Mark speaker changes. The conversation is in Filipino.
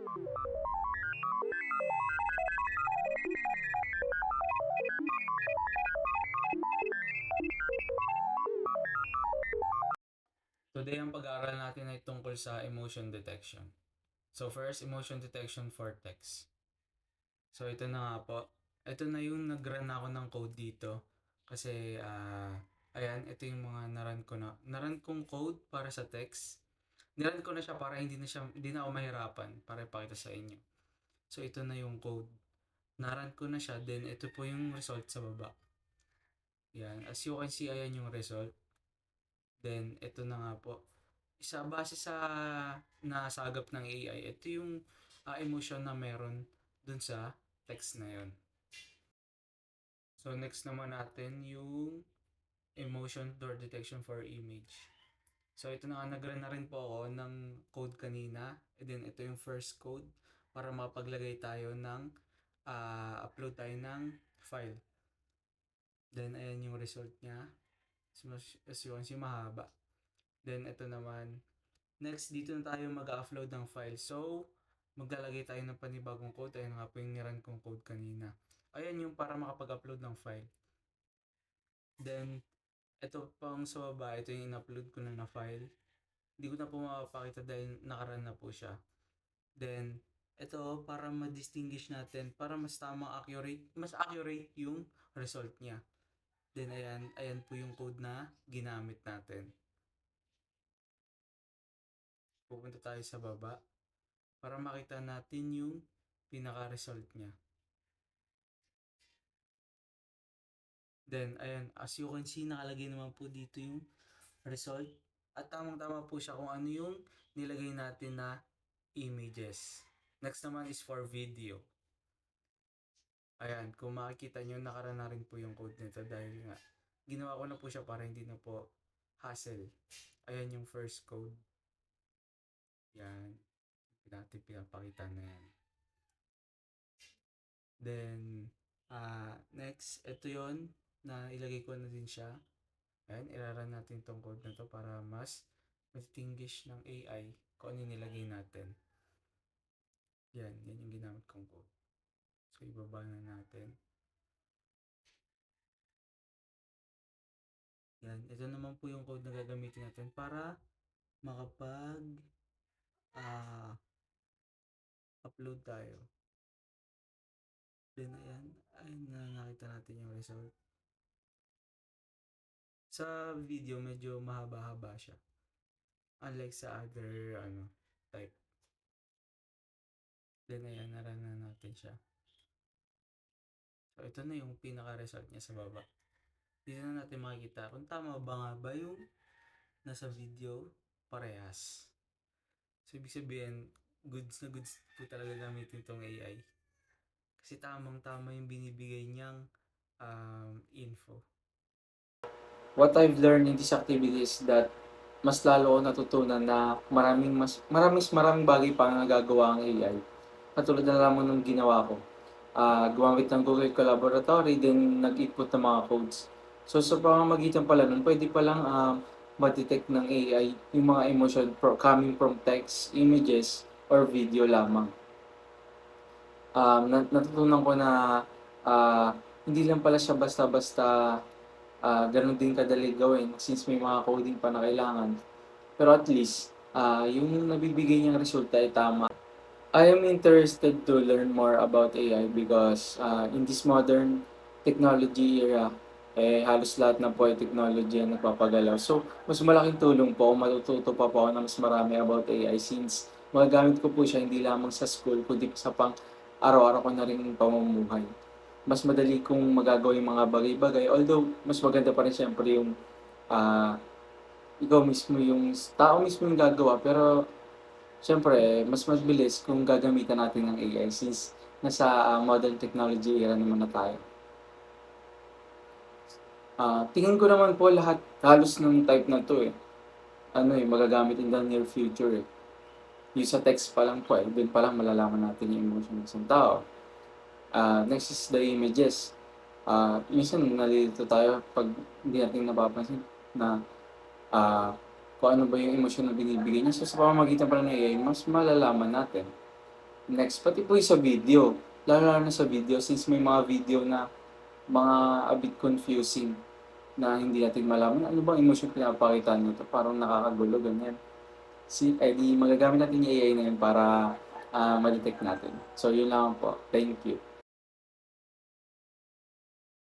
Speaker 1: Today ang pag-aaral natin ay tungkol sa emotion detection. So first, emotion detection for text. So ito na nga po. Ito na yung nag-run ako ng code dito. Kasi ayan, ito yung mga naran ko na. Naran kong code para sa text. Niran ko na siya para hindi na ako mahirapan para ipakita sa inyo. So ito na yung code. Naran ko na siya, then ito po yung result sa baba. Yan, as you can see, ayan yung result. Then ito na nga po. Isa base sa nasagap ng AI, ito yung emotion na meron dun sa text na yon. So next naman natin yung emotion door detection for image. So ito na nga, nag-run na rin po ako ng code kanina. And then ito yung first code para mapaglagay tayo ng upload tayo ng file. Then ayan yung result niya. As you can see, mahaba. Then ito naman, next dito na tayo mag-upload ng file. So maglalagay tayo ng panibagong code. Ayan nga po yung niran kong code kanina. Ayan yung para makapag-upload ng file. Then ito pang sa baba, ito yung in-upload ko na file. Hindi ko na po mapapakita dahil nakarun na po siya. Then ito para ma-distinguish natin, para mas mas accurate yung result niya. Then ayan po yung code na ginamit natin. Pupunta tayo sa baba para makita natin yung pinaka-result niya. Then ayan, as you can see, nakalagay naman po dito yung result. At tamang-tama po siya kung ano yung nilagay natin na images. Next naman is for video. Ayan, kung makikita nyo, nakaraan na rin po yung code nito dahil nga, ginawa ko na po siya para hindi na po hassle. Ayan yung first code. Yan. Natin pinapakita na yan. Then, next, ito yon na ilagay ko na din siya. Ayan, iraran natin tong code na to para mas distinguish ng AI kung ano nilagay natin. Yan yung ginamit kong code. So, ibaba na natin. Yan, ito naman po yung code na gagamitin natin para makapag upload tayo. Then ayan na nakita natin yung result. Sa video medyo mahaba-haba siya. Unlike sa other type. Then ayan, naranan natin siya. So ito na yung pinaka-result niya sa baba. Dito na natin makikita kung tama ba nga ba yung nasa video, parehas. So ibig sabihin, goods na goods po talaga gamitin itong AI. Kasi tamang-tama yung binibigay niyang info. What I've learned in this activity is that mas lalo ko natutunan na maraming bagay pa ang nagagawa ang AI. Katulad na lamang nung ginawa ko. Gumamit ng Google Collaboratory, then nag-input ng mga codes. So sa pamamagitan pala nun, pwede palang ma-detect ng AI yung mga emotion coming from text, images, or video lamang. Natutunan ko na hindi lang pala siya basta-basta ganun din kadali gawin since may mga coding pa na kailangan. Pero at least, yung nabibigay niyang resulta ay tama. I am interested to learn more about AI because in this modern technology era, halos lahat na po ay technology ang nagpapagalaw. So, mas malaking tulong po kung matututo pa po ako ng mas marami about AI since magagamit ko po siya hindi lamang sa school, kundi sa pang araw-araw ko na rin pamumuhay. Mas madali kong magagawa yung mga bagay-bagay. Although, mas maganda pa rin siyempre yung ah, ikaw mismo yung tao mismo yung gagawa. Pero, siyempre, mas mabilis kung gagamitan natin ng AI since nasa modern technology era naman na tayo. Tingin ko naman po lahat halos ng type na to magagamit in the near future eh. Yung sa text pa lang po doon pa lang malalaman natin yung emotion ng isang tao. Next is the images. Minsan nalilito tayo pag hindi natin napapansin na kung ano ba yung emosyon na binibigay niya. So sa pamamagitan pala ng AI, mas malalaman natin.
Speaker 2: Next, pati po yung sa video. Lalo na sa video, since may mga video na mga a bit confusing na hindi natin malaman ano bang emosyon pinapakita nito, parang nakakagulo, ganyan. Di magagamit natin yung AI na yun para ma-detect natin. So, yun lang po. Thank you.